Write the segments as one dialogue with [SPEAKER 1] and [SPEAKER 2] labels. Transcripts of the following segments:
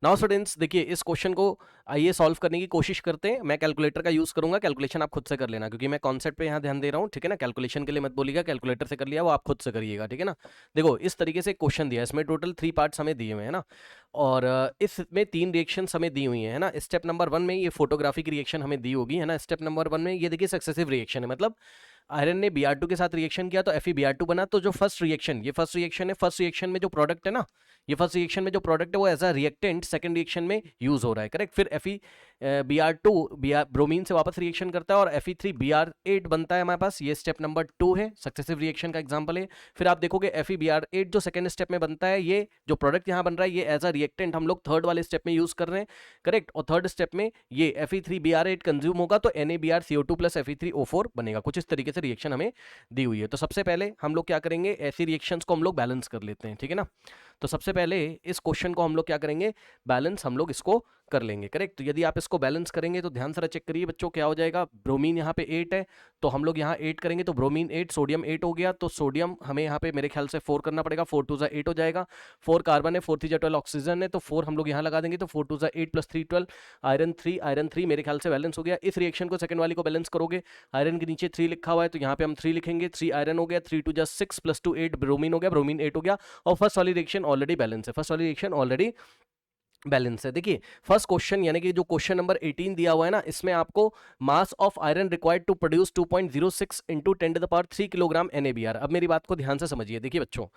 [SPEAKER 1] Now students देखिए, इस question को आइए सॉल्व करने की कोशिश करते हैं। मैं कैलकुलेटर का यूज करूंगा, कैलकुलेशन आप खुद से कर लेना, क्योंकि मैं कॉन्सेप्ट पे यहाँ ध्यान दे रहा हूँ, ठीक है ना। कैलकुलेशन के लिए मत बोलिएगा, कैलकुलेटर से कर लिया वो आप खुद से करिएगा, ठीक है ना। देखो इस तरीके से क्वेश्चन दिया है, इसमें टोटल 3 पार्ट्स हमें दिए हुए हैं ना, और इसमें 3 रिएक्शन हमें दी हुई है ना। स्टेप नंबर 1 में ये फोटोग्राफी की रिएक्शन हमें दी होगी, है ना। स्टेप नंबर 1 में ये देखिए सक्सेसिव रिएक्शन है, मतलब आयरन ने Br2 के साथ रिएक्शन किया तो FeBr2 बना। तो जो फर्स्ट रिएक्शन, ये फर्स्ट रिएक्शन है, फर्स्ट रिएक्शन में जो प्रोडक्ट है ना, ये फर्स्ट रिएक्शन में जो प्रोडक्ट है वो as a reactant second reaction में यूज हो रहा है, करेक्ट। फिर Br2 ब्रोमीन से वापस रिएक्शन करता है और Fe3Br8 बनता है हमारे पास। ये स्टेप नंबर 2 है, सक्सेसिव रिएक्शन का एग्जांपल है। फिर आप देखोगे FeBr8 जो सेकंड स्टेप में बनता है, ये जो प्रोडक्ट यहाँ बन रहा है ये एज अ रिएक्टेंट हम लोग थर्ड वाले स्टेप में यूज कर रहे हैं, करेक्ट। और थर्ड स्टेप में ये Fe3Br8 कंज्यूम होगा तो NaBrCO2 प्लस Fe3O4 बनेगा। कुछ इस तरीके से रिएक्शन हमें दी हुई है। तो सबसे पहले हम लोग क्या करेंगे, ऐसी रिएक्शंस को हम लोग बैलेंस कर लेते हैं, ठीक है ना। तो सबसे पहले इस क्वेश्चन को हम लोग क्या करेंगे, बैलेंस हम लोग इसको कर लेंगे, करेक्ट। तो यदि आप इसको बैलेंस करेंगे तो ध्यान से चेक करिए बच्चों, क्या हो जाएगा। ब्रोमीन यहाँ पे 8 है तो हम लोग यहाँ 8 करेंगे तो ब्रोमीन 8, सोडियम 8 हो गया। तो सोडियम हमें यहाँ पे मेरे ख्याल से 4 करना पड़ेगा, 4 2 8 हो जाएगा। 4 कार्बन है, 4 3 12 ऑक्सीजन है, तो 4 हम लोग यहाँ लगा देंगे तो 4 2 8 प्लस 3 12। आयरन 3 मेरे ख्याल से बैलेंस हो गया। इस रिएक्शन को सेकंड वाली को बैलेंस करोगे, आयरन के नीचे 3 लिखा हुआ है तो यहाँ पे हम 3 लिखेंगे। 3 आयरन हो गया, 3 2 6 प्लस 2 8 ब्रोमीन हो गया, ब्रोमीन 8 हो गया। और फर्स्ट वाली रिएक्शन ऑलरेडी बैलेंस है, फर्स्ट वाली रिएक्शन ऑलरेडी बैलेंस है। देखिए फर्स्ट क्वेश्चन यानी कि जो क्वेश्चन नंबर 18 दिया हुआ है ना, इसमें आपको mass of iron required to produce 2.06 into 10⁻³ kilogram NaBr। अब मेरी बात को ध्यान से समझिए, देखिए बच्चों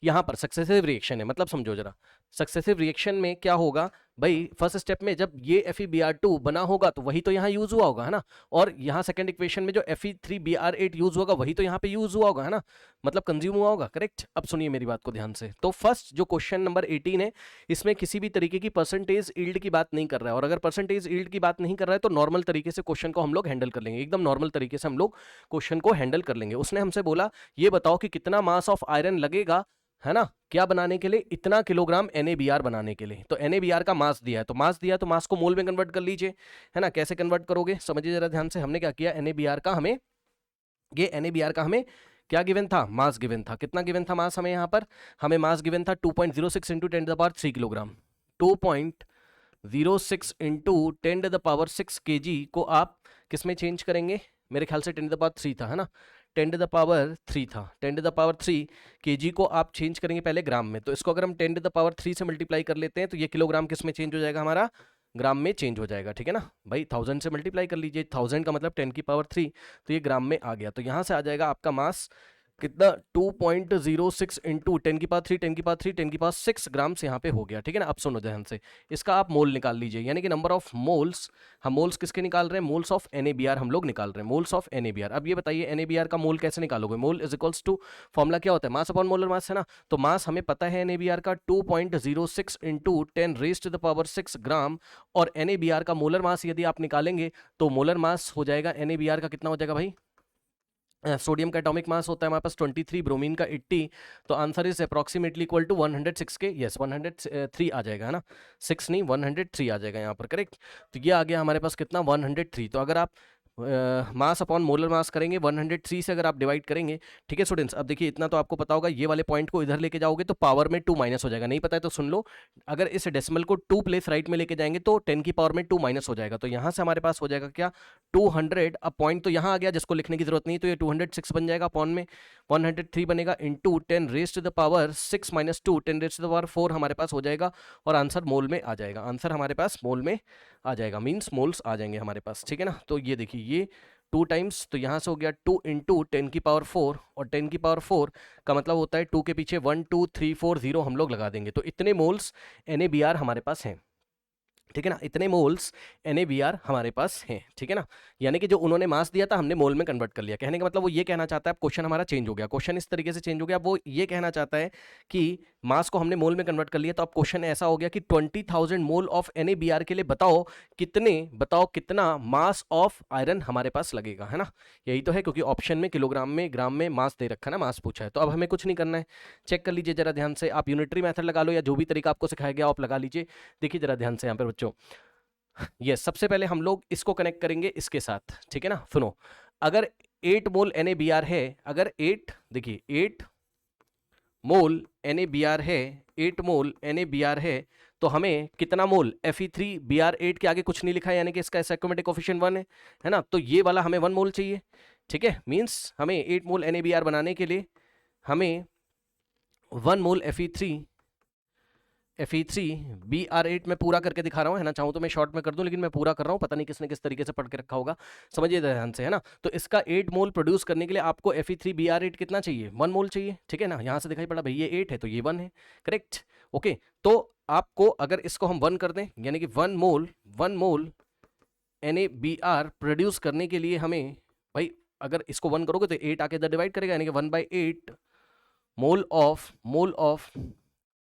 [SPEAKER 1] यहाँ पर सक्सेसिव रिएक्शन है, मतलब समझो जरा। सक्सेसिव रिएक्शन में क्या होगा भाई, फर्स्ट स्टेप में जब ये FeBr2 बना होगा तो वही तो यहाँ यूज हुआ होगा, है ना। और यहाँ सेकंड इक्वेशन में जो Fe3Br8 यूज होगा वही तो यहाँ पे यूज हुआ होगा, है ना, मतलब कंज्यूम हुआ होगा, करेक्ट। अब सुनिए मेरी बात को ध्यान से। तो फर्स्ट जो क्वेश्चन नंबर 18 है, इसमें किसी भी तरीके की परसेंटेज ईल्ड की बात नहीं कर रहा है, और अगर परसेंटेज ईल्ड की बात नहीं कर रहा है तो नॉर्मल तरीके से क्वेश्चन को हम लोग हैंडल कर लेंगे, एकदम नॉर्मल तरीके से हम लोग क्वेश्चन को हैंडल कर लेंगे। उसने हमसे बोला ये बताओ कि कितना मास ऑफ आयरन लगेगा, है ना, क्या बनाने के लिए, इतना किलोग्राम NaBr बनाने के लिए। तो NaBr का मास दिया है, तो मास दिया है तो मास को मोल में कन्वर्ट कर लीजिए, है ना। कैसे कन्वर्ट करोगे समझिए जरा ध्यान से। हमने क्या किया, NaBr का हमें क्या गिवन था, मास गिवन था। कितना गिवन था मास हमें, यहाँ पर हमें मास गिवन था 2.06 इंटू 10⁻³ किलोग्राम। 2.06 इंटू 10⁻6 kg को आप किस में चेंज करेंगे, मेरे ख्याल से 10⁻3 था, है ना, 10⁻3 था। 10⁻3 kg को आप चेंज करेंगे पहले ग्राम में, तो इसको अगर हम 10⁻3 से मल्टीप्लाई कर लेते हैं तो ये किलोग्राम किस में चेंज हो जाएगा, हमारा ग्राम में चेंज हो जाएगा, ठीक है ना भाई। 1000 से मल्टीप्लाई कर लीजिए, 1000 का मतलब 10⁻3, तो ये ग्राम में आ गया। तो यहाँ से आ जाएगा आपका मास कितना, 2.06 इंटू 10⁻3 10⁻3 10⁻6 ग्राम से यहाँ पे हो गया, ठीक है ना। अब सुनो ध्यान से, इसका आप मोल निकाल लीजिए, यानी कि नंबर ऑफ मोल्स, हम मोल्स किसके निकाल रहे हैं, मोल्स ऑफ NaBr हम लोग निकाल रहे हैं, मोल्स ऑफ NaBr। अब ये बताइए NaBr का मोल कैसे निकालोगे, mole is equals to, formula क्या होता है, मास अपॉन मोलर मास, है ना। तो मास हमें पता है NaBr का 2.06 इंटू 10⁻6 ग्राम, और NaBr का मोलर मास यदि आप निकालेंगे तो मोलर मास हो जाएगा NaBr का कितना हो जाएगा भाई, सोडियम का एटॉमिक मास होता है हमारे पास 23, ब्रोमीन का 80, तो answer is approximately equal to 106 के, यस 103 आ जाएगा, है ना, 6 नहीं 103 आ जाएगा यहाँ पर, करेक्ट। तो ये आ गया हमारे पास कितना, 103। तो अगर आप मास अपॉन मोलर मास करेंगे 103 से अगर आप डिवाइड करेंगे, ठीक है स्टूडेंट्स। अब देखिए इतना तो आपको पता होगा, ये वाले पॉइंट को इधर लेके जाओगे तो पावर में 2 माइनस हो जाएगा, नहीं पता है तो सुन लो। अगर इस डेसिमल को 2 प्लेस राइट में लेके जाएंगे तो 10 की पावर में 2 माइनस हो जाएगा, तो यहाँ से हमारे पास हो जाएगा क्या, 200। अब पॉइंट तो यहाँ आ गया जिसको लिखने की जरूरत नहीं, तो ये 206 बन जाएगा, अपॉन में 103 बनेगा, इंटू 10⁻6 माइनस 2 10⁻4 हमारे पास हो जाएगा, और आंसर मोल में आ जाएगा, आंसर हमारे पास मोल में आ जाएगा, मीन्स मोल्स आ जाएंगे हमारे पास, ठीक है ना। तो ये देखिए ये 2 टाइम्स, तो यहाँ से हो गया 2 इंटू 10⁻4, और 10⁻4 का मतलब होता है 2 के पीछे 1 2 3 4 0 हम लोग लगा देंगे, तो इतने मोल्स NaBr हमारे पास हैं, ठीक है ना, इतने मोल्स NaBr हमारे पास हैं, ठीक है ना। यानी कि जो उन्होंने मास दिया था हमने मोल में कन्वर्ट कर लिया। कहने का मतलब वो ये कहना चाहता है, क्वेश्चन हमारा चेंज हो गया, क्वेश्चन इस तरीके से चेंज हो गया, वो ये कहना चाहता है कि मास को हमने मोल में कन्वर्ट कर लिया। तो अब क्वेश्चन ऐसा हो गया कि 20,000 मोल ऑफ NaBr के लिए बताओ कितना मास ऑफ आयरन हमारे पास लगेगा, है ना। यही तो है, क्योंकि ऑप्शन में किलोग्राम में ग्राम में मास दे रखा है ना, मास पूछा है। तो अब हमें कुछ नहीं करना है, चेक कर लीजिए जरा ध्यान से, आप यूनिटरी मेथड लगा लो या जो भी तरीका आपको सिखाया गया आप लगा लीजिए। देखिए जरा ध्यान से यहाँ पर बच्चों, यस सबसे पहले हम लोग इसको कनेक्ट करेंगे इसके साथ, ठीक है ना। सुनो, अगर 8 मोल NaBr है, अगर 8 देखिए 8 मोल NaBr है, 8 मोल NaBr है, तो हमें कितना मोल Fe3Br8 के आगे कुछ नहीं लिखा है, यानी कि इसका स्टोइकोमेट्रिक कोफिशिएंट 1 है ना, तो ये वाला हमें 1 मोल चाहिए, ठीक है। मींस हमें 8 मोल NaBr बनाने के लिए हमें 1 मोल Fe3Br8 में पूरा करके दिखा रहा हूँ, है ना, चाहूँ तो मैं शॉर्ट में कर दूं, लेकिन मैं पूरा कर रहा हूँ, पता नहीं किसने किस तरीके से पढ़ के रखा होगा, समझिए ध्यान से, है ना। तो इसका 8 मोल प्रोड्यूस करने के लिए आपको Fe3Br8 कितना चाहिए, 1 मोल चाहिए, ठीक है ना। यहाँ से दिखाई पड़ा भाई ये 8 है तो ये 1 है, करेक्ट, ओके। तो आपको अगर इसको हम 1 कर दें, यानी कि 1 मोल NaBr प्रोड्यूस करने के लिए हमें भाई, अगर इसको 1 करोगे तो 8 आके इधर डिवाइड करेगा, यानी कि 1/8 मोल ऑफ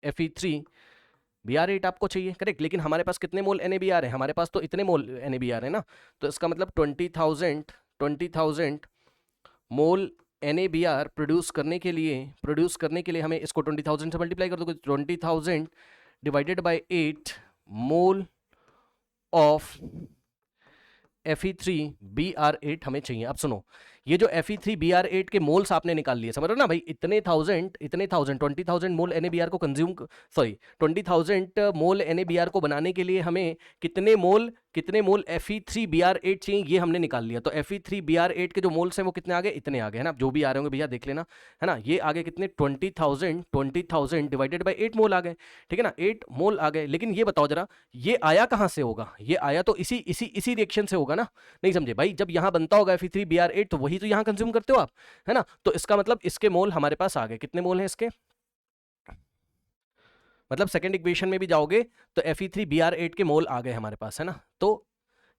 [SPEAKER 1] Fe3Br8 आपको चाहिए, करेक्ट। लेकिन हमारे पास कितने मोल NaBr है, हमारे पास तो इतने मोल NaBr है ना, तो इसका मतलब 20,000 मोल NaBr प्रोड्यूस करने के लिए हमें इसको 20,000 से मल्टीप्लाई कर दो, 20,000 divided by 8 mole of Fe3Br8 हमें चाहिए। अब सुनो, ये जो Fe3Br8 के मोल्स आपने निकाल लिए, समझ रहे हो ना भाई, इतने थाउजेंड 20,000 मोल NaBr को कंज्यूम, सॉरी 20,000 मोल NaBr को बनाने के लिए हमें कितने मोल Fe3Br8 चाहिए, ये हमने निकाल लिया। तो Fe3Br8 के जो मोल्स हैं वो कितने आ गए, इतने आ गए, है ना, जो भी आ रहे होंगे भैया देख लेना, है ना। ये आगे कितने 20,000 डिवाइडेड बाई 8 मोल आ गए, ठीक है ना, 8 मोल आ गए। लेकिन ये बताओ जरा, ये आया कहाँ से होगा, ये आया तो इसी रिएक्शन से होगा ना, नहीं समझे भाई, जब यहाँ बनता होगा Fe3Br8 तो वही तो यहाँ कंज्यूम करते हो आप, है ना। तो इसका मतलब इसके मोल हमारे पास आ गए, कितने मोल हैं इसके, मतलब सेकंड इक्वेशन में भी जाओगे तो Fe3Br8 के मोल आ गए हमारे पास, है ना। तो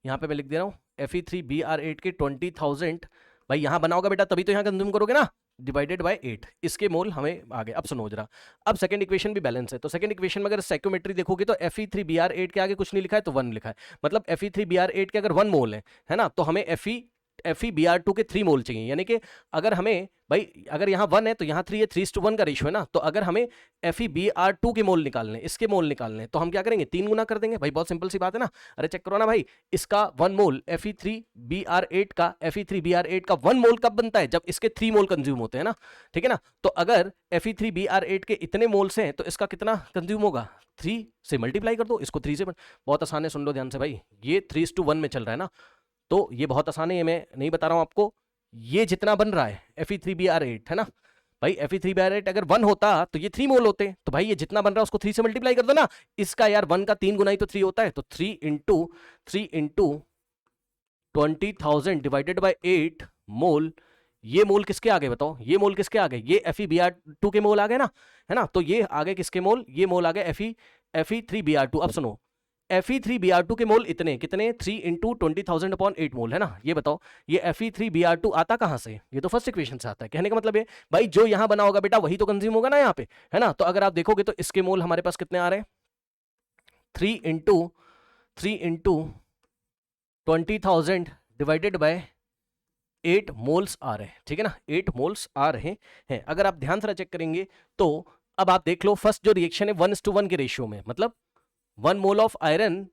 [SPEAKER 1] यहाँ पे मैं लिख दे रहा हूँ Fe3Br8 के 20,000, भाई यहाँ बना होगा बेटा तभी तो यहाँ कंज्यूम करोगे ना, डिवाइडेड बाय 8, इसके मोल हमें आ गए। अब सुनो जरा, अब सेकंड इक्वेशन भी बैलेंस है, तो सेकंड इक्वेशन में अगर स्टोइकोमेट्री देखोगे तो Fe3Br8 के आगे कुछ नहीं लिखा है तो 1 लिखा है, मतलब Fe3Br8 के अगर 1 मोल है ना, तो हमें Fe2 के 3 मोल चाहिए, यानी कि अगर हमें भाई, अगर यहाँ 1 है तो यहाँ 3 है, 3:1 का रेशियो है ना, तो अगर हमें Fe2 के मोल निकालने, इसके मोल निकालने, तो हम क्या करेंगे, 3 गुना कर देंगे भाई, बहुत सिंपल सी बात है ना। अरे चेक करो ना भाई, इसका 1 मोल Fe3Br8 का 1 मोल कब बनता है, जब इसके 3 मोल कंज्यूम होते हैं ना, ठीक है ना। तो अगर Fe3Br8 के इतने मोल्स हैं तो इसका कितना कंज्यूम होगा, 3 से मल्टीप्लाई कर दो इसको, 3 से, बहुत आसान है, सुन लो ध्यान से भाई, ये 3:1 में चल रहा है ना, तो ये बहुत आसान है, ये मैं नहीं बता रहा हूं आपको, ये जितना बन रहा है Fe3Br8, है ना भाई, Fe3Br8 अगर 1 होता तो ये 3 मोल होते, तो भाई ये जितना बन रहा है उसको 3 से मल्टीप्लाई कर दो ना, इसका यार 1 का 3 गुना ही तो 3 होता है, तो 3 इंटू 20,000 डिवाइडेड बाय 8 मोल, ये मोल किसके आ गए बताओ, ये मोल किसके आ गए, ये Fe2 के मोल आ गए ना, है ना। तो ये आ गए किसके मोल, ये मोल आ गए Fe3Br2। अब सुनो, Fe3Br2 के मोल इतने कितने, 3 इंटू 20,000/8 मोल, है ना। ये बताओ ये Fe3Br2 आता कहां से, ये तो फर्स्ट इक्वेशन से आता है, कहने का मतलब है भाई जो यहां बना होगा बेटा वही तो कंज्यूम होगा ना यहाँ पे, है ना। तो अगर आप देखोगे तो इसके मोल हमारे पास कितने आ रहे हैं, 3 इंटू 20,000 डिवाइडेड बाय 8 मोल्स आ रहे हैं, ठीक है ना, 8 मोल्स आ रहे हैं। अगर आप ध्यान से चेक करेंगे तो अब आप देख लो, फर्स्ट जो रिएक्शन है 1:1 के रेशियो में, मतलब 1 मोल ऑफ आयरन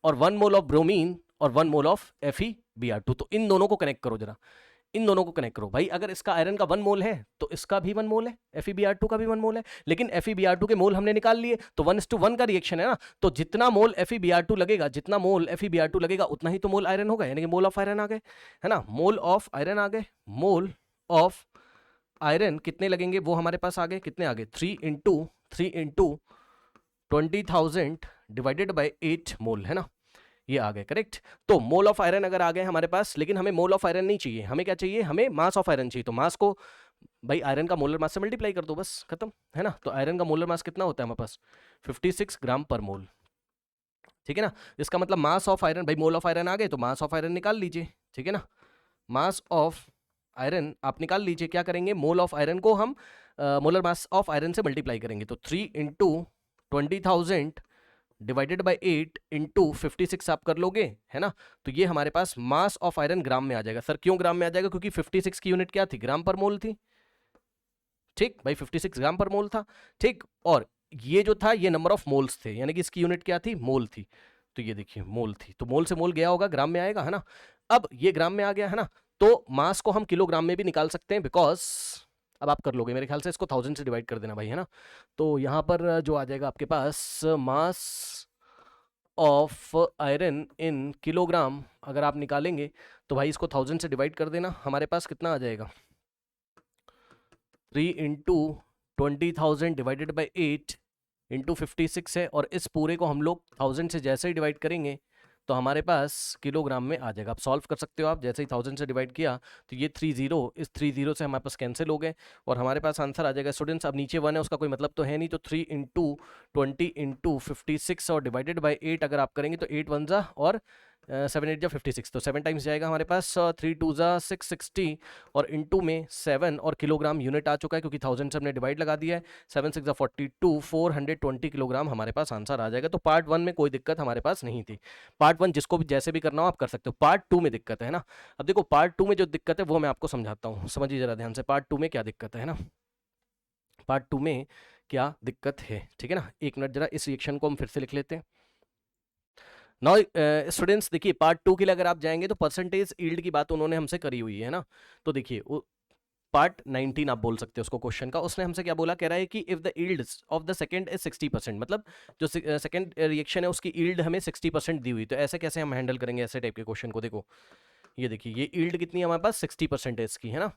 [SPEAKER 1] और 1 मोल ऑफ ब्रोमीन और 1 मोल ऑफ Fe2। तो इन दोनों को कनेक्ट करो जरा, इन दोनों को कनेक्ट करो भाई, अगर इसका आयरन का 1 मोल है तो इसका भी 1 मोल है, Fe2 का भी 1 मोल है, लेकिन Fe2 के मोल हमने निकाल लिए, तो 1:1 का रिएक्शन है ना, तो जितना मोल Fe2 लगेगा, जितना मोल Fe2 लगेगा उतना ही तो मोल आयरन होगा, यानी कि मोल ऑफ आयरन आ गए, है ना, मोल ऑफ आयरन आ गए, मोल ऑफ आयरन कितने लगेंगे वो हमारे पास आ गए, कितने आ गए, 3 इंटू 20,000 डिवाइडेड बाय 8 मोल, है ना, ये आ गए, करेक्ट। तो मोल ऑफ आयरन अगर आ गए हमारे पास, लेकिन हमें मोल ऑफ आयरन नहीं चाहिए, हमें क्या चाहिए, हमें मास ऑफ आयरन चाहिए, तो मास को भाई आयरन का मोलर मास से मल्टीप्लाई कर दो, बस खत्म, है ना। तो आयरन का मोलर मास कितना होता है हमारे पास, 56 ग्राम पर मोल, ठीक है ना। इसका मतलब मास ऑफ आयरन, भाई मोल ऑफ आयरन आ गए तो मास ऑफ आयरन निकाल लीजिए, ठीक है ना, मास ऑफ आयरन आप निकाल लीजिए, क्या करेंगे, मोल ऑफ आयरन को हम मोलर मास ऑफ आयरन से मल्टीप्लाई करेंगे, तो 3 इंटू 20,000 डिवाइडेड बाय 8 इंटू 56 आप कर लोगे, है ना। तो ये हमारे पास मास ऑफ आयरन ग्राम में आ जाएगा। सर क्यों ग्राम में आ जाएगा, क्योंकि 56 की यूनिट क्या थी, ग्राम पर मोल थी, ठीक भाई, 56 ग्राम पर मोल था, ठीक। और ये जो था ये नंबर ऑफ मोल्स थे, यानी कि इसकी यूनिट क्या थी, मोल थी, तो ये देखिए मोल थी, तो मोल से मोल गया होगा, ग्राम में आएगा, है ना। अब ये ग्राम में आ गया, है ना, तो मास को हम किलोग्राम में भी निकाल सकते हैं, बिकॉज अब आप कर लोगे मेरे ख्याल से, इसको 1000 से डिवाइड कर देना भाई, है ना। तो यहाँ पर जो आ जाएगा आपके पास mass of iron in kilogram, अगर आप निकालेंगे तो भाई इसको 1000 से डिवाइड कर देना, हमारे पास कितना आ जाएगा 3 इंटू 20,000 डिवाइडेड बाई 8 इंटू 56 है, और इस पूरे को हम लोग 1000 से जैसे ही डिवाइड करेंगे तो हमारे पास किलोग्राम में आ जाएगा। आप सॉल्व कर सकते हो, आप जैसे ही 1000 से डिवाइड किया तो ये 30 इस 30 से हमारे पास कैंसिल हो गए और हमारे पास आंसर आ जाएगा स्टूडेंट्स। अब नीचे 1 है, उसका कोई मतलब तो है नहीं, तो 3 इंटू 20 इंटू 56 और डिवाइडेड बाई 8 अगर आप करेंगे तो 8 1 जा और 7 8 जा 56, तो 7 टाइम्स जाएगा हमारे पास, 3 2 जा 660 और इंटू में 7 और किलोग्राम यूनिट आ चुका है क्योंकि 1000 से हमने डिवाइड लगा दिया है। 7 6 जा 42, 420 किलोग्राम हमारे पास आंसर आ जाएगा। तो पार्ट 1 में कोई दिक्कत हमारे पास नहीं थी। पार्ट 1 जिसको भी जैसे भी करना हो आप कर सकते हो। पार्ट 2 में दिक्कत है ना। अब देखो पार्ट 2 में जो दिक्कत है वो मैं आपको समझाता हूँ, समझिए जरा ध्यान से। पार्ट 2 में क्या दिक्कत है ना, पार्ट 2 में क्या दिक्कत है, ठीक है ना। एक मिनट जरा इस रिएक्शन को हम फिर से लिख लेते हैं। नाउ स्टूडेंट्स देखिए, पार्ट 2 के लिए अगर आप जाएंगे तो परसेंटेज यील्ड की बात उन्होंने हमसे करी हुई है ना। तो देखिए पार्ट 19 आप बोल सकते हो उसको क्वेश्चन का, उसने हमसे क्या बोला, कह रहा है कि if the yield of the second is 60%, मतलब जो सेकंड रिएक्शन है उसकी यील्ड हमें 60% दी हुई, तो ऐसे कैसे हम हैंडल करेंगे ऐसे टाइप के क्वेश्चन को। देखो ये देखिए, ये यील्ड कितनी है हमारे पास, 60% है इसकी, है ना।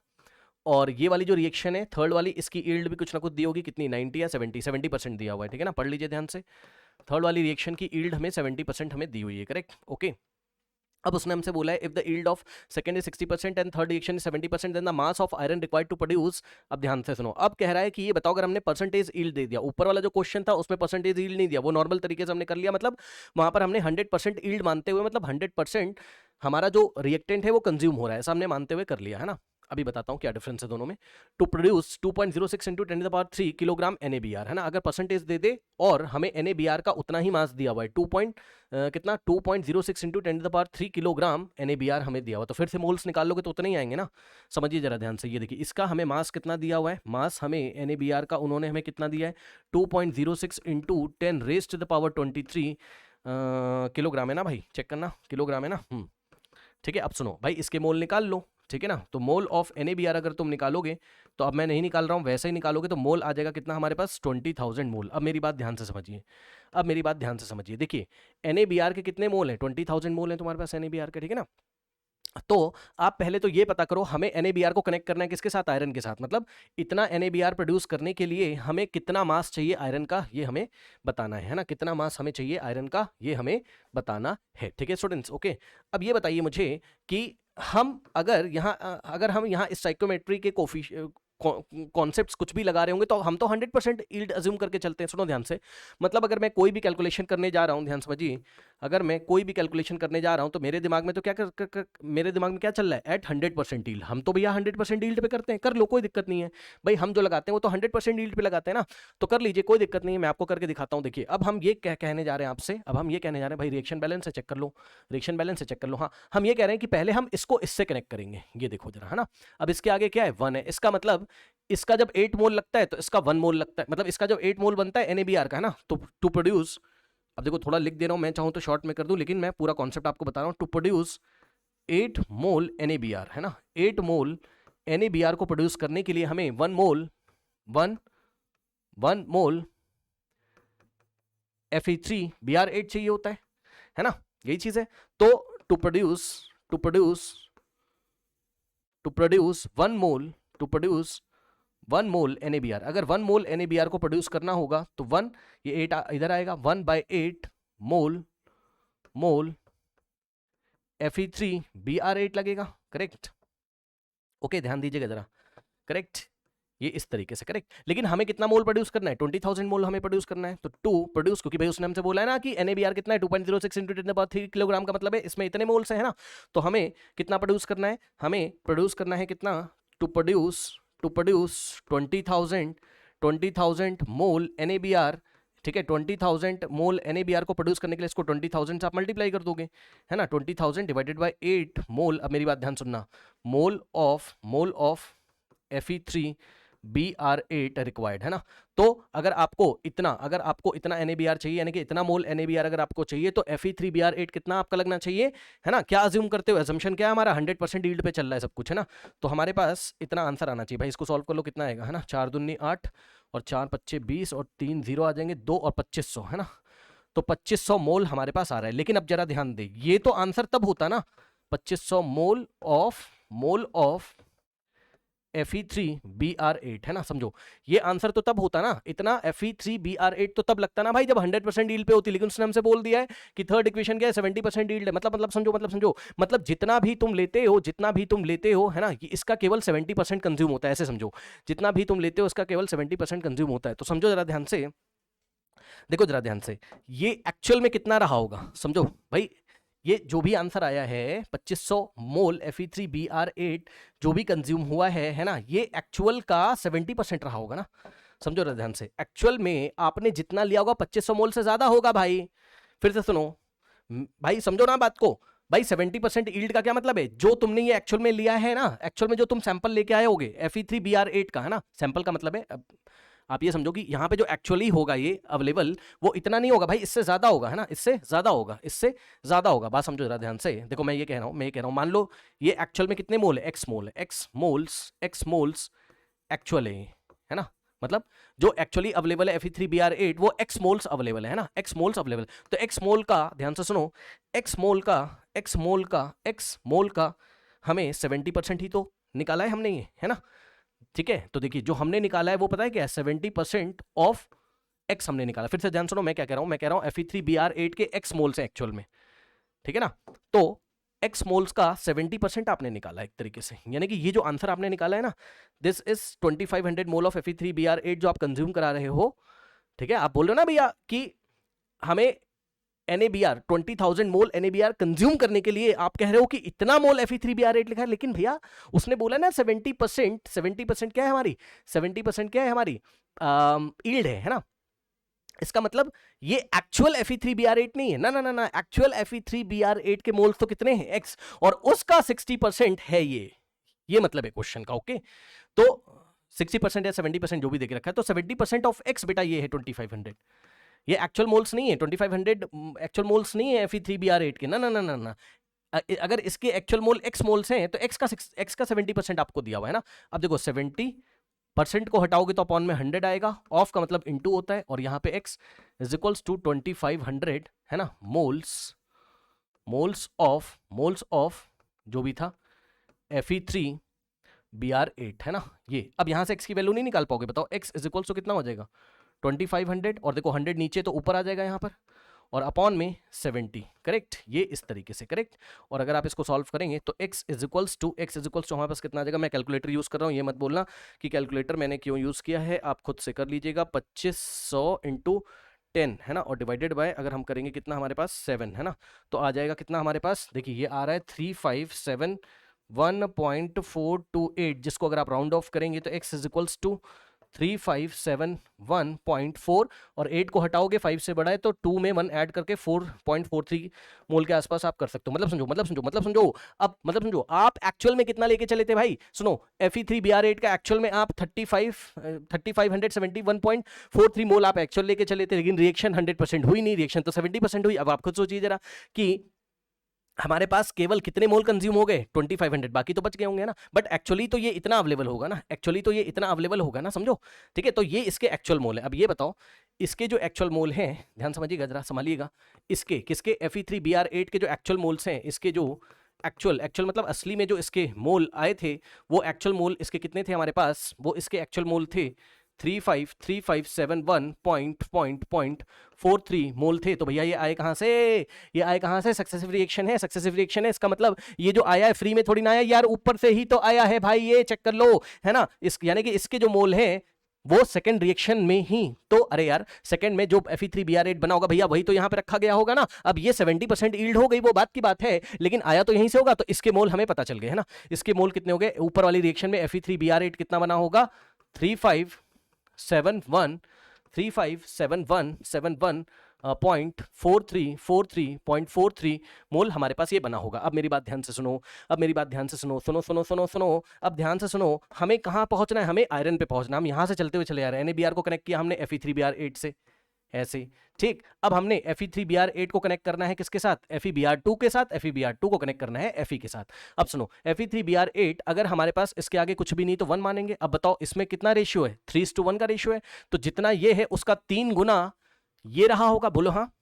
[SPEAKER 1] और ये वाली जो रिएक्शन है थर्ड वाली, इसकी यील्ड भी कुछ ना कुछ दी होगी, कितनी 90 या 70% दिया हुआ है, ठीक है ना। पढ़ लीजिए ध्यान से, थर्ड वाली रिएक्शन की यील्ड हमें 70% हमें दी हुई है, करेक्ट, ओके। अब उसने हमसे बोला है if the yield of second is 60% and third reaction is 70%, then the mass of iron required to produce. अब ध्यान से सुनो, अब कह रहा है कि ये बताओ अगर हमने परसेंटेज यील्ड दे दिया, ऊपर वाला जो क्वेश्चन था उसमें परसेंटेज यील्ड नहीं दिया, वो नॉर्मल तरीके से हमने कर लिया, मतलब वहां पर हमने 100% यील्ड मानते हुए, मतलब 100% हमारा जो रिएक्टेंट है वो कंज्यूम हो रहा है, ऐसा हमने मानते हुए कर लिया, है ना। अभी बताता हूँ क्या डिफरेंस है दोनों में। To produce 2.06 into 10⁻³ kilogram NaBr, है ना। अगर परसेंटेज दे दे और हमें NaBr का उतना ही मास दिया हुआ है, कितना 2.06 इंटू 10⁻³ किलोग्राम NaBr हमें दिया हुआ, तो फिर से मोल्स निकाल लोगे तो उतने ही आएंगे ना। समझिए जरा ध्यान से, ये देखिए इसका हमें मास कितना दिया हुआ है, मास हमें NaBr का उन्होंने हमें कितना दिया है 2.06 इंटू 10⁻23 किलोग्राम, है ना भाई, चेक करना किलोग्राम है ना। ठीक है, अब सुनो भाई, इसके मोल निकाल लो, ठीक है ना। तो मोल ऑफ NaBr अगर तुम निकालोगे, तो अब मैं नहीं निकाल रहा हूं, वैसे ही निकालोगे तो मोल आ जाएगा कितना हमारे पास 20,000 मोल। अब मेरी बात ध्यान से समझिए, अब मेरी बात ध्यान से समझिए, देखिए NaBr के कितने मोल हैं, 20,000 मोल हैं तुम्हारे पास NaBr के, ठीक है ना। तो आप पहले तो ये पता करो हमें NaBr को कनेक्ट करना है किसके साथ, आयरन के साथ, मतलब इतना NaBr प्रोड्यूस करने के लिए हमें कितना मास चाहिए आयरन का, ये हमें बताना है ना। कितना मास हमें चाहिए आयरन का, ये हमें बताना है, ठीक है स्टूडेंट्स, ओके। अब ये बताइए मुझे कि हम अगर हम यहाँ स्टाइकोमेट्री के कॉन्सेप्ट्स कुछ भी लगा रहे होंगे तो हम तो 100% यील्ड अज्यूम करके चलते हैं। सुनो ध्यान से, मतलब अगर मैं कोई भी कैलकुलेशन करने जा रहा हूँ, ध्यान समझिए, अगर मैं कोई भी कैलकुलेशन करने जा रहा हूँ तो मेरे दिमाग में तो क्या मेरे दिमाग में क्या चल रहा है, एट 100% यील्ड। हम तो भैया 100% यील्ड पे करते हैं, कर लो कोई दिक्कत नहीं है भाई, हम जो लगाते हैं वो तो 100% यील्ड पे लगाते हैं ना, तो कर लीजिए कोई दिक्कत नहीं है, मैं आपको करके दिखाता हूँ। देखिए अब हम ये कहने जा रहे हैं आपसे, अब हम ये कहने जा रहे हैं भाई रिएक्शन बैलेंस से चेक कर लो, रिएक्शन बैलेंस से चेक कर लो। हाँ, हम ये कह रहे हैं कि पहले हम इसको इससे कनेक्ट करेंगे, ये देखो जरा, है ना। अब इसके आगे क्या है, 1 है, इसका मतलब इसका जब 8 मोल लगता है तो इसका 1 मोल लगता है, मतलब इसका जब 8 मोल बनता है NaBr का, है ना। तो टू प्रोड्यूस, अब देखो थोड़ा लिख दे रहा हूं, मैं चाहूं तो शॉर्ट में कर दूं, लेकिन मैं पूरा कॉन्सेप्ट आपको बता रहा हूं। टू प्रोड्यूस 8 मोल NaBr, है ना, 8 मोल NaBr को प्रोड्यूस करने के लिए हमें 1 मोल Fe3Br8 चाहिए होता है ना, यही चीज है। तो टू प्रोड्यूस 1 मोल NaBr, अगर 1 मोल NaBr को प्रोड्यूस करना होगा तो 1, ये 8 इधर आएगा, 1/8 मोल Fe3Br8 लगेगा, करेक्ट, ओके, ध्यान दीजिएगा जरा, करेक्ट, ये इस तरीके से, करेक्ट। लेकिन हमें कितना मोल प्रोड्यूस करना है, 20,000 मोल हमें प्रोड्यूस करना है। तो टू प्रोड्यूस, क्योंकि भाई उसने हमसे बोला है ना कि NaBr कितना है 2.06 इंटू 10⁻³ किलोग्राम, का मतलब है इसमें इतने मोल से, है ना। तो हमें कितना प्रोड्यूस करना है, हमें प्रोड्यूस करना है कितना, टू प्रोड्यूस 20,000 मोल NaBr, ठीक है। 20,000 मोल NaBr को प्रोड्यूस करने के लिए इसको 20,000 से आप मल्टीप्लाई कर दोगे, है ना। 20,000 डिवाइडेड बाय 8 मोल, अब मेरी बात ध्यान सुनना, mole of Fe3 Br8 required है ना। तो अगर आपको इतना NaBr चाहिए, यानी कि इतना मोल NaBr अगर आपको चाहिए, तो Fe3Br8 कितना आपका लगना चाहिए, है ना। क्या अज्यूम करते हो, अजम्पशन क्या है हमारा, 100% यील्ड पे चल रहा है सब कुछ, है ना। तो हमारे पास इतना आंसर आना चाहिए भाई। इसको सॉल्व कर लो, कितना आएगा, है ना। 4 दूनी 8 और 4 पच्चे 20 और 3 0 आ जाएंगे, 2 और 2500, है ना। तो 2500 मोल हमारे पास आ रहा है। लेकिन अब जरा ध्यान दे, ये तो आंसर तब होता ना, 2500 मोल ऑफ Fe3Br8, है ना। समझो, ये आंसर तो तब होता ना, इतना Fe3Br8 तो तब लगता ना भाई जब 100% यील्ड पे होती। लेकिन उसने हमसे बोल दिया है कि थर्ड इक्वेशन क्या है, 70% यील्ड है। मतलब समझो, मतलब जितना भी तुम लेते हो, है ना, इसका केवल 70% कंज्यूम होता है, ऐसे समझो। जितना भी तुम लेते हो इसका केवल 70% कंज्यूम होता है। तो समझो जरा ध्यान से, देखो जरा ध्यान से, ये एक्चुअल में कितना रहा होगा, समझो भाई। ये जो भी आंसर आया है 2500 मोल Fe3Br8 जो भी कंज्यूम हुआ है ना, ये एक्चुअल का 70% रहा होगा ना। समझो जरा ध्यान से, एक्चुअल में आपने जितना लिया होगा 2500 मोल से ज्यादा होगा भाई। फिर से सुनो भाई, समझो ना बात को भाई। 70% यील्ड का क्या मतलब है, जो तुमने ये एक्चुअल में लिया है ना, एक्चुअल में जो तुम सैंपल लेके आए होगे Fe3Br8 का, है ना। सैंपल का मतलब है, आप ये समझो कि यहाँ पे जो एक्चुअली होगा ये अवेलेबल, वो इतना नहीं होगा भाई, इससे ज्यादा होगा, है ना। इससे ज्यादा होगा। बात समझो जरा ध्यान से। देखो मैं ये कह रहा हूँ, मान लो ये एक्चुअल में कितने मोल है, एक्स मोल्स एक्चुअल है ना। मतलब जो एक्चुअली अवेलेबल है Fe3Br8 वो एक्स मोल्स अवेलेबल है ना, एक्स मोल्स अवेलेबल। तो एक्स मोल का, ध्यान से सुनो, एक्स मोल का हमें 70% ही तो निकाला है हमने ये, है ना। ठीक है, तो देखिए जो हमने निकाला है वो पता है क्या है, 70% ऑफ एक्स हमने निकाला। फिर से ध्यान सुनो, मैं क्या कह रहा हूं, Fe3Br8 के एक्स मोल्स है एक्चुअल में, ठीक है ना। तो एक्स मोल्स का 70% आपने निकाला एक तरीके से, यानी कि ये जो आंसर आपने निकाला है ना, this is 2500 mole of Fe3Br8 जो आप कंज्यूम करा रहे हो, ठीक है। आप बोल रहे हो ना भैया कि हमें NaBr 20,000 मोल NaBr कंज्यूम करने के लिए आप कह रहे हो कि इतना मोल Fe3Br8 लिखा है। लेकिन भैया उसने बोला ना 70% क्या है हमारी, 70% क्या है हमारी यील्ड है ना। इसका मतलब ये एक्चुअल Fe3Br8 नहीं है ना, एक्चुअल Fe3Br8 के मोल्स तो कितने हैं, x, और उसका 60% है ये मतलब है क्वेश्चन का। ओके, तो 60% या 70% जो भी देके रखा है, तो 70% ऑफ x बेटा ये है 2500। ये एक्चुअल मोल्स नहीं है, 2500 एक्चुअल मोल्स नहीं है Fe3Br8 के, ना। अगर इसके एक्चुअल मोल x मोल्स हैं तो x का 70% आपको दिया हुआ है ना। अब देखो 70% को हटाओगे तो अपॉन में 100 आएगा, ऑफ का मतलब इनटू होता है, और यहाँ पे x इज इक्वल्स टू 2500, है ना, मोल्स ऑफ जो भी था Fe3Br8, है ना। ये अब यहाँ से x की वैल्यू नहीं निकाल पाओगे, बताओ x इज इक्वल्स टू कितना हो जाएगा, 2500, और देखो 100 नीचे तो ऊपर आ जाएगा यहाँ पर, और अपॉन में 70, करेक्ट, ये इस तरीके से, करेक्ट। और अगर आप इसको सॉल्व करेंगे तो x इज इक्वल्स टू हमारे पास कितना आ जाएगा। मैं कैलकुलेटर यूज कर रहा हूँ, ये मत बोलना कि कैलकुलेटर मैंने क्यों यूज किया है, आप खुद से कर लीजिएगा। 2500 इंटू 10, है ना, और डिवाइडेड बाय अगर हम करेंगे कितना हमारे पास 7, है ना, तो आ जाएगा कितना हमारे पास, देखिए ये आ रहा है 3571.428, जिसको अगर आप राउंड ऑफ करेंगे तो x इज इक्वल्स टू 3571.4, और 8 को हटाओगे 5 से बड़ा है तो 2 में 1 ऐड करके 4.43 मोल के आसपास आप कर सकते हो। मतलब समझो अब, मतलब समझो आप एक्चुअल में कितना लेके चले थे भाई। सुनो, Fe3Br8 का एक्चुअल में आप 3571.43 मोल आप एक्चुअल लेके चले थे, लेकिन रिएक्शन 100% हुई नहीं, रिएक्शन तो 70% हुई। अब आप खुद सोचिए जरा कि हमारे पास केवल कितने मोल कंज्यूम हो गए, 2500, बाकी तो बच गए होंगे ना। बट एक्चुअली तो ये इतना अवेलेबल होगा ना, समझो, ठीक है। तो ये इसके एक्चुअल मोल है। अब ये बताओ, इसके जो एक्चुअल मोल हैं, ध्यान समझिएगा जरा, संभालिएगा, इसके किसके, Fe3Br8 के जो एक्चुअल मोल्स हैं, इसके जो एक्चुअल मतलब असली में जो इसके मोल आए थे, वो एक्चुअल मोल इसके कितने थे हमारे पास, वो इसके एक्चुअल मोल थे 353571.43 मोल थे। तो भैया ये आए कहां से, सक्सेसिव रिएक्शन है, इसका मतलब ये जो आया है फ्री में थोड़ी ना आया यार, ऊपर से ही तो आया है भाई, ये चेक कर लो, है ना। यानी कि इसके जो मोल हैं वो सेकंड रिएक्शन में ही, तो अरे यार सेकंड में जो Fe3Br8 बना होगा भैया वही तो यहां पे रखा गया होगा ना। अब ये 70% यील्ड हो गई, वो बात की बात है, लेकिन आया तो यहीं से होगा, तो इसके मोल हमें पता चल गए, है ना। इसके मोल कितने हो गए, ऊपर वाली रिएक्शन में Fe3Br8 कितना बना होगा, 3571 .4343 मोल हमारे पास ये बना होगा। अब मेरी बात ध्यान से सुनो, अब मेरी बात ध्यान से सुनो, सुनो सुनो सुनो सुनो, अब ध्यान से सुनो, हमें कहाँ पहुंचना है, हमें आयरन पे पहुंचना। हम यहां से चलते हुए चले आ रहे हैं, NaBr को कनेक्ट किया हमने Fe3Br8 से, ऐसे, ठीक। अब हमने Fe3Br8 को कनेक्ट करना है किसके साथ, FeBr2 के साथ, FeBr2 को कनेक्ट करना है Fe के साथ। अब सुनो, Fe3Br8 अगर हमारे पास इसके आगे कुछ भी नहीं तो 1 मानेंगे। अब बताओ इसमें कितना रेशियो है, 3:1 का रेशियो है, तो जितना ये है उसका 3 गुना ये रहा होगा। बोलो हाँ,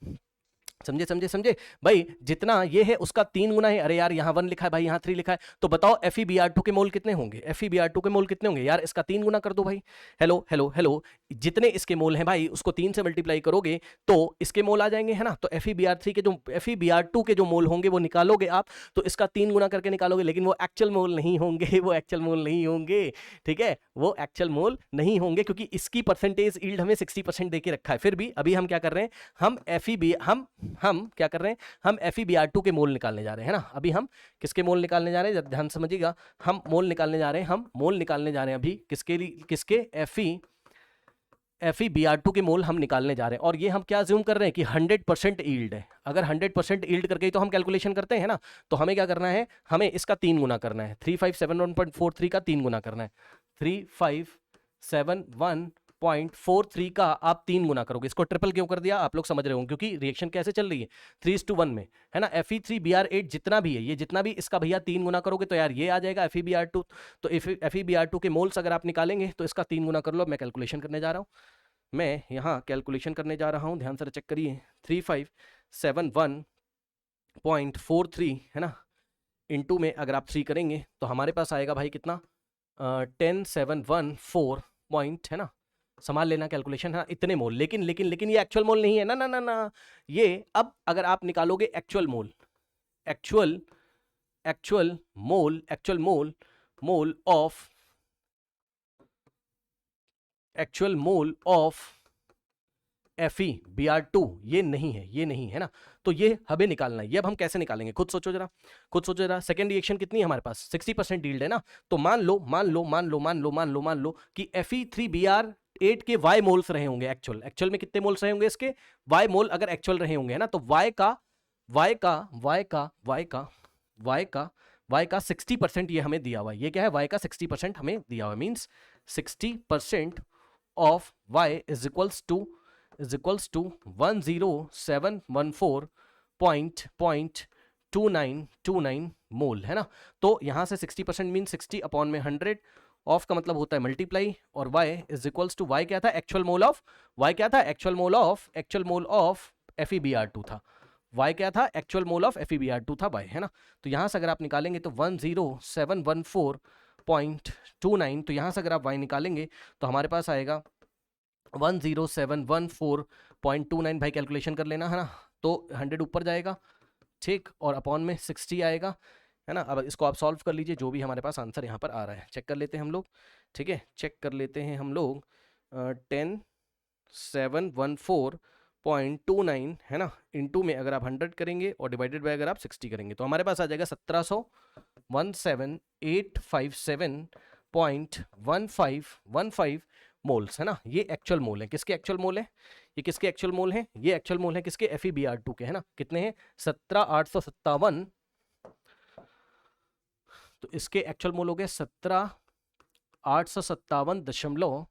[SPEAKER 1] समझे समझे समझे भाई, जितना ये है उसका 3 गुना है। अरे यार यहाँ 1 लिखा है भाई, यहाँ 3 लिखा है, तो बताओ FeBr2 के मोल कितने होंगे, FeBr2 के मोल कितने होंगे यार, इसका 3 गुना कर दो भाई। हेलो हेलो हेलो, जितने इसके मोल हैं भाई उसको 3 से मल्टीप्लाई करोगे तो इसके मोल आ जाएंगे, है ना। तो FeBr3 के जो FeBr2 के जो मोल होंगे वो निकालोगे आप, तो इसका 3 गुना करके निकालोगे, लेकिन वो एक्चुअल मोल नहीं होंगे, वो एक्चुअल मोल नहीं होंगे, ठीक है, वो एक्चुअल मोल नहीं होंगे, क्योंकि इसकी परसेंटेज यील्ड हमें 60% दे के रखा है। फिर भी अभी हम क्या कर रहे हैं, हम क्या कर रहे हैं, हम FeBr2 के मोल निकालने जा रहे हैं, है ना। अभी हम किसके मोल निकालने जा रहे हैं, ध्यान समझिएगा, हम मोल निकालने जा रहे हैं, हम मोल निकालने जा रहे हैं अभी किसके लिए, किसके FeBr2 के मोल हम निकालने जा रहे हैं। और ये हम क्या ज्यूम कर रहे हैं कि 100% यील्ड है। अगर 100% यील्ड करके तो हम कैलकुलेशन करते हैं ना, तो हमें क्या करना है, हमें इसका 3 गुना करना है, 3571.43 का 3 गुना करना है, 3571.43 का आप 3 गुना करोगे। इसको ट्रिपल क्यों कर दिया आप लोग समझ रहे होंगे, क्योंकि रिएक्शन कैसे चल रही है, 3:1 में, है ना। Fe3Br8 जितना भी है, ये जितना भी इसका भैया 3 गुना करोगे तो यार ये आ जाएगा FeBr2। तो FeBr2 के मोल्स अगर आप निकालेंगे तो इसका 3 गुना कर लो। मैं कैलकुलेशन करने जा रहा हूँ, मैं यहाँ कैलकुलेशन करने जा रहा हूँ, ध्यान से चेक करिए, 3571.43, है ना, इंटू में अगर आप 3 करेंगे तो हमारे पास आएगा भाई कितना, 10714 पॉइंट, है ना, संभाल लेना कैलकुलेशन, है ना, इतने मोल। लेकिन लेकिन लेकिन ये एक्चुअल मोल नहीं है ना, ना ना ना, ये अब अगर आप निकालोगे actual mole, actual mole of FeBr2, ये नहीं है, ये नहीं है ना, तो ये हमें निकालना है। ये अब हम कैसे निकालेंगे, खुद सोचो जरा, खुद सोचो जरा। सेकंड रिएक्शन कितनी है हमारे पास, 60% यील्ड है ना, तो मान लो कि Fe3Br8 के Y मोल्स रहे होंगे, एक्चुअल में कितने मोल्स रहे होंगे इसके, Y मोल अगर एक्चुअल रहे होंगे, है ना, तो Y का 60% ये हमें दिया हुआ है। ये क्या है, Y का 60% हमें दिया हुआ है, means 60% of Y is equals to 10714.2929 mole, है ना। तो यहां से 60% मीन 60 अपॉन में 100, ऑफ का मतलब होता है मल्टीप्लाई, और y is equals to, y क्या था, एक्चुअल मोल ऑफ, y क्या था, एक्चुअल मोल ऑफ FeBr2 था, y क्या था, एक्चुअल मोल ऑफ FeBr2 था y, है ना। तो यहां से अगर आप निकालेंगे तो 10714.29, तो यहां से अगर आप y निकालेंगे तो हमारे पास आएगा 10714.29, भाई कैलकुलेशन कर लेना, है ना, तो 100 ऊपर जाएगा, ठीक, और अपॉन में 60 आएगा, है ना। अब इसको आप सॉल्व कर लीजिए, जो भी हमारे पास आंसर यहाँ पर आ रहा है चेक कर लेते हैं हम लोग, ठीक है, चेक कर लेते हैं हम लोग, 10714.29, है ना, इनटू में अगर आप 100 करेंगे और डिवाइडेड बाय अगर आप 60 करेंगे तो हमारे पास आ जाएगा 17,857.1515 मोल्स, है ना। ये एक्चुअल मोल है, किसके एक्चुअल मोल है, ये किसके एक्चुअल मोल है, ये एक्चुअल मोल है किसके, FeBr2 के, है ना। कितने हैं, 17,857, तो इसके एक्चुअल मोल हो गए 17,857 दशमलव,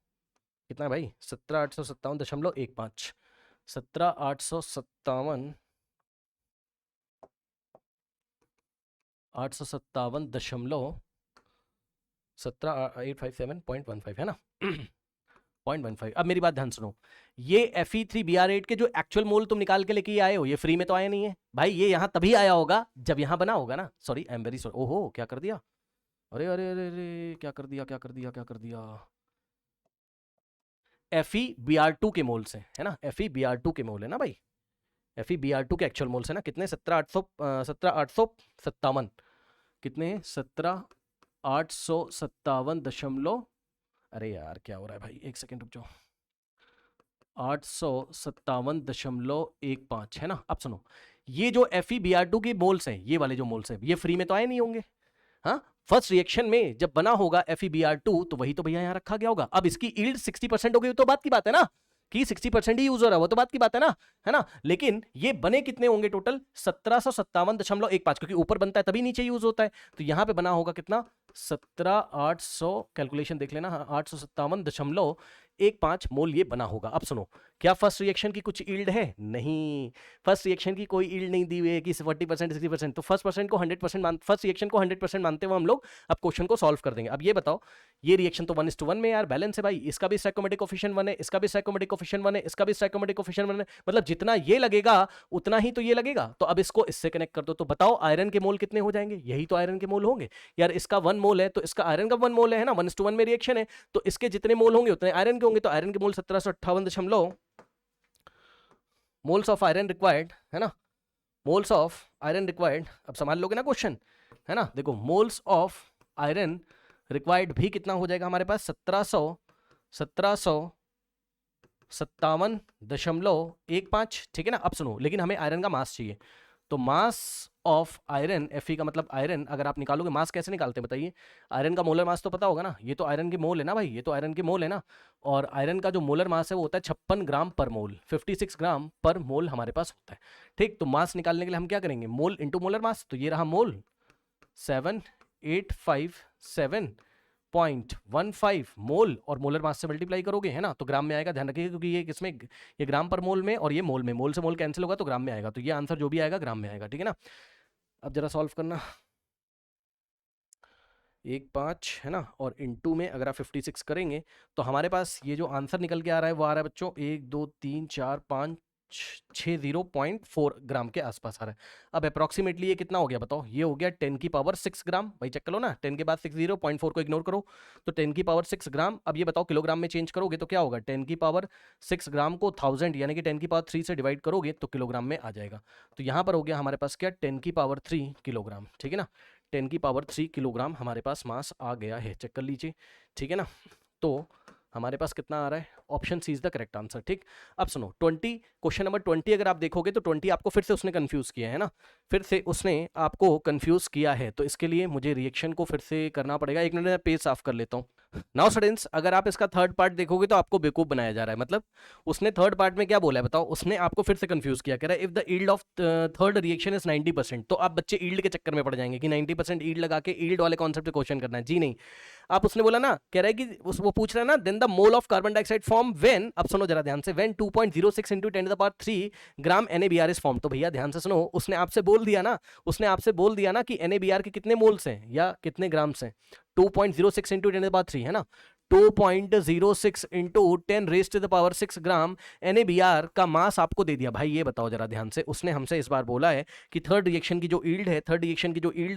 [SPEAKER 1] कितना है भाई, 17,857.15, 17,857.15, है ना, 0.15। अब मेरी बात ध्यान सुनो, ये Fe3Br8 के जो एक्चुअल मोल तुम निकाल के लेके आए हो, ये फ्री में तो आया नहीं है भाई, ये यहां तभी आया होगा जब यहां बना होगा ना, sorry I am very sorry, ओहो क्या कर दिया, अरे अरे अरे अरे, क्या कर दिया, FeBr2 के मोल से, है ना, FeBr2 के मोल है ना भाई, FeBr2 के एक्चुअल मोल से ना, कितने, 17,857, कितने, 17,857 दशमलव, अरे यार क्या हो रहा है भाई, एक सेकेंड रुक जाओ, 857.15, है ना। अब सुनो, ये जो FeBr2 के मोल्स हैं, ये वाले जो मोल्स हैं, ये फ्री में तो आए नहीं होंगे, हाँ, फर्स्ट रिएक्शन में जब बना होगा FeBr2 तो वही तो भैया यहाँ रखा गया होगा। अब इसकी यील्ड 60% हो गई तो बात की बात है ना, कि 60% ही यूज हो रहा है, वो तो बात की बात है ना। लेकिन ये बने कितने होंगे टोटल 1757.15, क्योंकि ऊपर बनता है तभी नीचे यूज होता है, तो यहां पे बना होगा कितना 17800, कैलकुलेशन देख लेना, 857.15 मोल ये बना होगा। अब सुनो, क्या फर्स्ट रिएक्शन की कुछ ईल्ड है? नहीं, फर्स्ट रिएक्शन की कोई ईल्ड नहीं दी हुई है कि 40% 60%, तो फर्स्ट रिएक्शन को 100% मानते हुए हम लोग अब क्वेश्चन को सॉल्व कर देंगे। अब ये बताओ, ये रिएक्शन तो 1:1 में यार बैलेंस है भाई, इसका भी स्टोइकोमेट्रिक कोएफिशिएंट 1 है, इसका भी स्टोइकोमेट्रिक कोएफिशिएंट 1 है, इसका भी स्टोइकोमेट्रिक कोएफिशिएंट 1 है, मतलब जितना ये लगेगा उतना ही तो ये लगेगा। तो अब इसको इससे कनेक्ट कर दो, तो बताओ आयरन के मोल कितने हो जाएंगे? यही तो आयरन के मोल होंगे यार, इसका 1 मोल है तो इसका आयरन का 1 मोल है ना, 1:1 में रिएक्शन है, तो इसके जितने मोल होंगे उतने आयरन के होंगे, तो आयरन के मोल 1758 मोल्स ऑफ आयरन रिक्वायर्ड, है ना, मोल्स ऑफ आयरन रिक्वायर्ड। अब समझ लोगे ना क्वेश्चन, है ना, देखो मोल्स ऑफ आयरन रिक्वायर्ड भी कितना हो जाएगा हमारे पास 1757.15, ठीक है ना। अब सुनो, लेकिन हमें आयरन का मास चाहिए, तो मास ऑफ आयरन, Fe का मतलब आयरन, अगर आप निकालोगे मास कैसे निकालते हैं बताइए? आयरन का मोलर मास तो पता होगा ना, ये तो आयरन के मोल है ना भाई, ये तो आयरन के मोल है ना, और आयरन का जो मोलर मास है वो होता है 56 ग्राम पर मोल, 56 ग्राम पर मोल हमारे पास होता है, ठीक। तो मास निकालने के लिए हम क्या करेंगे? मोल इंटू मोलर मास, तो ये रहा मोल 7857.15 मोल, और मोलर मास से मल्टीप्लाई करोगे, है ना, तो ग्राम में आएगा, ध्यान रखिएगा, क्योंकि ये किसमें, ये ग्राम पर मोल में और ये मोल में, मोल से मोल कैंसिल होगा तो ग्राम में आएगा, तो ये आंसर जो भी आएगा ग्राम में आएगा, ठीक है ना। अब जरा सॉल्व करना, 1.5 है ना, और इनटू में अगर आप 56 करेंगे तो हमारे पास ये जो आंसर निकल के आ रहा है वो आ रहा है बच्चों 1 2 3 4 5 60.4 ग्राम के आसपास आ रहा है। अब अप्रॉक्सीमेटली ये कितना हो गया बताओ? ये हो गया 10 की पावर 6 ग्राम, भाई चेक कर लो ना, 10 के बाद 60.4 को इग्नोर करो तो 10 की पावर 6 ग्राम। अब ये बताओ किलोग्राम में चेंज करोगे तो क्या होगा? 10 की पावर 6 ग्राम को 1000 यानी कि 10 की पावर 3 से डिवाइड करोगे तो किलोग्राम में आ जाएगा। तो यहाँ पर हो गया हमारे पास क्या, 10 की पावर 3 किलोग्राम, ठीक है ना, 10 की पावर 3 किलोग्राम हमारे पास मास आ गया है, चेक कर लीजिए, ठीक है ना। तो हमारे पास कितना आ रहा है? Option C is the correct answer, ठीक। अब सुनो 20, क्वेश्चन नंबर 20 अगर आप देखोगे तो 20 आपको फिर से उसने कंफ्यूज किया है ना, फिर से उसने आपको कंफ्यूज किया है, तो इसके लिए मुझे रिएक्शन को फिर से करना पड़ेगा। एक मिनट में पेज साफ कर लेता हूँ। नाउ स्टूडेंट्स, अगर आप इसका थर्ड पार्ट देखोगे तो आपको बेवकूफ बनाया जा रहा है। मतलब उसने थर्ड पार्ट में क्या बोला है बताओ? उसने आपको फिर से कंफ्यूज किया, कह रहा है if the yield of third reaction is 90%, तो आप बच्चे यील्ड के चक्कर में पड़ जाएंगे कि 90% यील्ड लगा के यील्ड वाले कॉन्सेप्ट पे क्वेश्चन करना है। जी नहीं, आप उसने बोला ना, कह रहा है कि वो पूछ रहा है ना, then the mole of carbon dioxide form when, अब सुनो जरा ध्यान से, when 2.06 × 10⁻³ gram NaBr is form. तो भैया ध्यान से सुनो, उसने आपसे बोल दिया ना, कि NaBr के कितने मोल्स हैं या कितने ग्राम्स हैं? 2.06 × 10⁻³ है ना, 2.06 × 10⁻6 ग्राम NaBr का मास आपको दे दिया। भाई ये बताओ जरा ध्यान से, उसने हमसे इस बार बोला है कि थर्ड रिएक्शन की जो यील्ड है,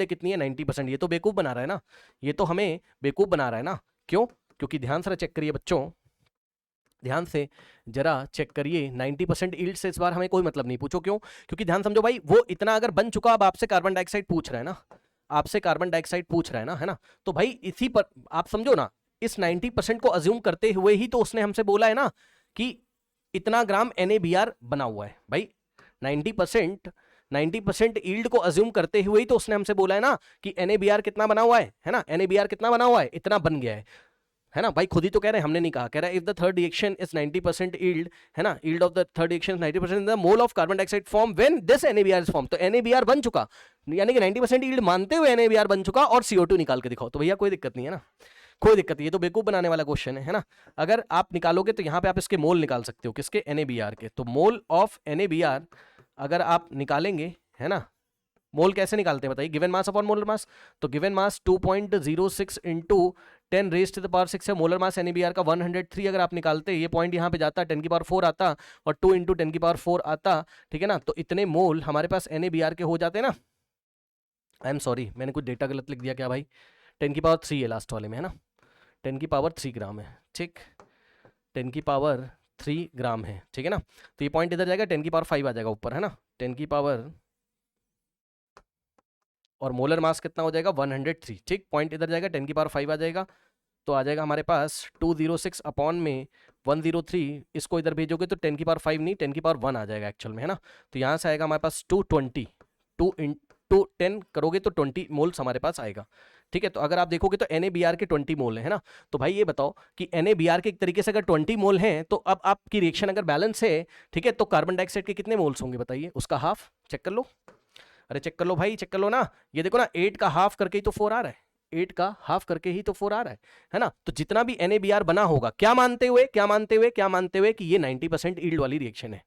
[SPEAKER 1] कितनी है? 90%। ये तो बेवकूफ बना रहा है ना, ये तो हमें बेवकूफ बना रहा है ना। क्यों? क्योंकि ध्यान से चेक करिए बच्चों, ध्यान से जरा चेक करिए, 90% यील्ड से इस बार हमें कोई मतलब नहीं। पूछो क्यों? क्योंकि ध्यान समझो भाई, वो इतना अगर बन चुका, अब आपसे कार्बन डाइऑक्साइड पूछ रहा है ना, है ना, तो भाई इसी पर आप समझो ना, इस 90% को अज्यूम करते हुए ही तो उसने हमसे बोला है ना कि इतना ग्राम NaBr बना हुआ है। भाई 90% यील्ड को अज्यूम करते हुए ही तो उसने हमसे बोला है ना कि NaBr कितना बना हुआ है ना, NaBr कितना बना हुआ है, इतना बन गया है ना। भाई खुद ही तो कह रहे हैं, हमने नहीं कहा। कह रहा है if the third reaction is 90% yield, है ना, yield of the third reaction 90%, the mole of carbon dioxide form when this NaBr is form. तो NaBr बन चुका, यानी कि 90% यील्ड मानते हुए NaBr बन चुका, और CO2 निकाल के दिखाओ। तो भैया कोई दिक्कत नहीं है ना, कोई दिक्कत नहीं, ये तो बेवकूफ बनाने वाला क्वेश्चन है ना। अगर आप निकालोगे तो यहाँ पे आप इसके मोल निकाल सकते हो, किसके? NaBr के। तो मोल ऑफ NaBr अगर आप निकालेंगे, है ना, मोल कैसे निकालते हैं बताइए? Given mass upon molar mass. तो गिवन मास 2.06 × 10⁻6 है, मोलर मास NaBr का 103 अगर आप निकालते, ये पॉइंट यहाँ पे जाता, 10⁴ आता, और 2 × 10⁴ आता, ठीक है ना। तो इतने मोल हमारे पास NaBr के हो जाते ना। आई एम सॉरी, मैंने कुछ डेटा गलत लिख दिया क्या भाई? 10⁻³ है लास्ट वाले में, है ना, 10⁻³ ग्राम है, ठीक, 10⁻³ ग्राम है, ठीक है ना। तो ये पॉइंट इधर जाएगा, 10⁵ आ जाएगा ऊपर, है ना, 10⁻, और मोलर मास कितना हो जाएगा? 103, ठीक, पॉइंट इधर जाएगा, 10⁵ आ जाएगा, तो आ जाएगा हमारे पास 206 अपॉन में 103, इसको इधर भेजोगे तो 10⁵ नहीं 10⁻1 आ जाएगा एक्चुअल में, है ना। तो यहाँ से आएगा हमारे पास 220, 2 × 10 करोगे तो 20 मोल्स हमारे पास आएगा, ठीक है, तो अगर आप देखोगे तो NaBr के 20 मोल है ना, तो भाई ये बताओ कि NaBr के एक तरीके से अगर 20 मोल हैं तो अब आपकी रिएक्शन अगर बैलेंस है, ठीक है, तो कार्बन डाइऑक्साइड के कितने मोल्स होंगे बताइए, उसका हाफ चेक कर लो। अरे चेक कर लो भाई, चेक कर लो ना, ये देखो ना 8 का हाफ करके ही तो 4 आ रहा है, 8 का हाफ करके ही तो 4 आ रहा है ना। तो जितना भी NaBr बना होगा, क्या मानते हुए क्या मानते हुए क्या मानते हुए कि ये 90% ईल्ड वाली रिएक्शन है,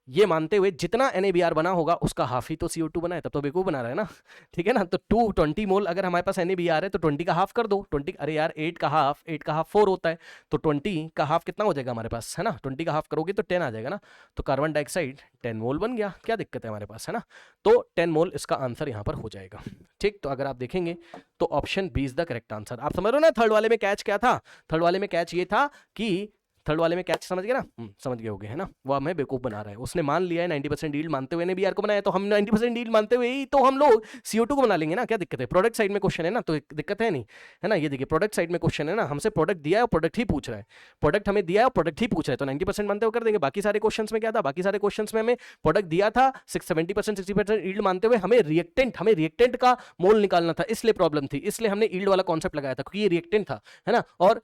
[SPEAKER 1] ये मानते हुए जितना NaBr बना होगा उसका हाफ ही तो CO2 बना है, तब तो बेवकूफ बना रहा है ना, ठीक है ना। तो 220 मोल अगर हमारे पास NaBr है तो 20 का हाफ कर दो, 20, अरे यार 8 का हाफ 4 होता है, तो 20 का हाफ कितना हो जाएगा हमारे पास, है ना, 20 का हाफ करोगे तो 10 आ जाएगा ना, तो कार्बन डाइऑक्साइड 10 मोल बन गया, क्या दिक्कत है हमारे पास, है ना। तो 10 मोल इसका आंसर यहाँ पर हो जाएगा। ठीक, तो अगर आप देखेंगे तो option B is the correct answer. आप समझ रहे हो ना थर्ड वाले में कैच क्या था, थर्ड वाले में कैच ये था कि थर्ड वाले में कैच समझ गए ना, समझ गए होगे, है ना। वो हमें बेवकूफ बना रहा है, उसने मान लिया है 90% यील्ड मानते हुए NaBr को बनाया, तो हम 90% यील्ड मानते हुए ही तो हम लोग CO2 को बना लेंगे ना, क्या दिक्कत है। प्रोडक्ट साइड में क्वेश्चन है ना, तो दिक्कत है नहीं, है ना। ये देखिए प्रोडक्ट साइड में क्वेश्चन है ना, हमसे प्रोडक्ट दिया है और प्रोडक्ट ही पूछ रहा है, प्रोडक्ट हमें दिया है और प्रोडक्ट ही पूछ रहा है, तो 90% मानते हुए कर देंगे। बाकी सारे क्वेश्चन में क्या था, बाकी सारे क्वेश्चन में हमें प्रोडक्ट दिया था 70% 60% यील्ड मानते हुए, हमें रिएक्टेंट का मोल निकालना था, इसलिए प्रॉब्लम थी, इसलिए हमने यील्ड वाला कॉन्सेप्ट लगाया था, क्योंकि ये रिएक्टेंट था, है ना। और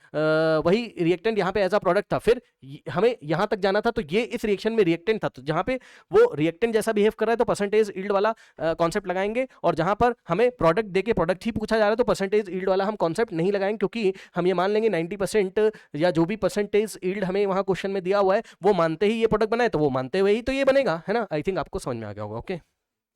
[SPEAKER 1] वही रिएक्टेंट यहाँ पे एज अ प्रोडक्ट था, फिर हमें यहां तक जाना था, तो ये इस रिएक्शन में रिएक्टेंट था, तो जहां पे वो रिएक्टेंट जैसा बिहेव कर रहा है तो परसेंटेज यील्ड वाला कॉन्सेप्ट लगाएंगे, और जहां पर हमें प्रोडक्ट देके प्रोडक्ट ही पूछा जा रहा है तो परसेंटेज यील्ड वाला हम कॉन्सेप्ट नहीं लगाएंगे, क्योंकि हम ये मान लेंगे 90% या जो भी परसेंटेज यील्ड हमें वहां क्वेश्चन में दिया हुआ है वो मानते ही ये प्रोडक्ट बनाए, तो वो मानते हुए ही तो ये बनेगा, है ना। आई थिंक आपको समझ में आ गया होगा। ओके।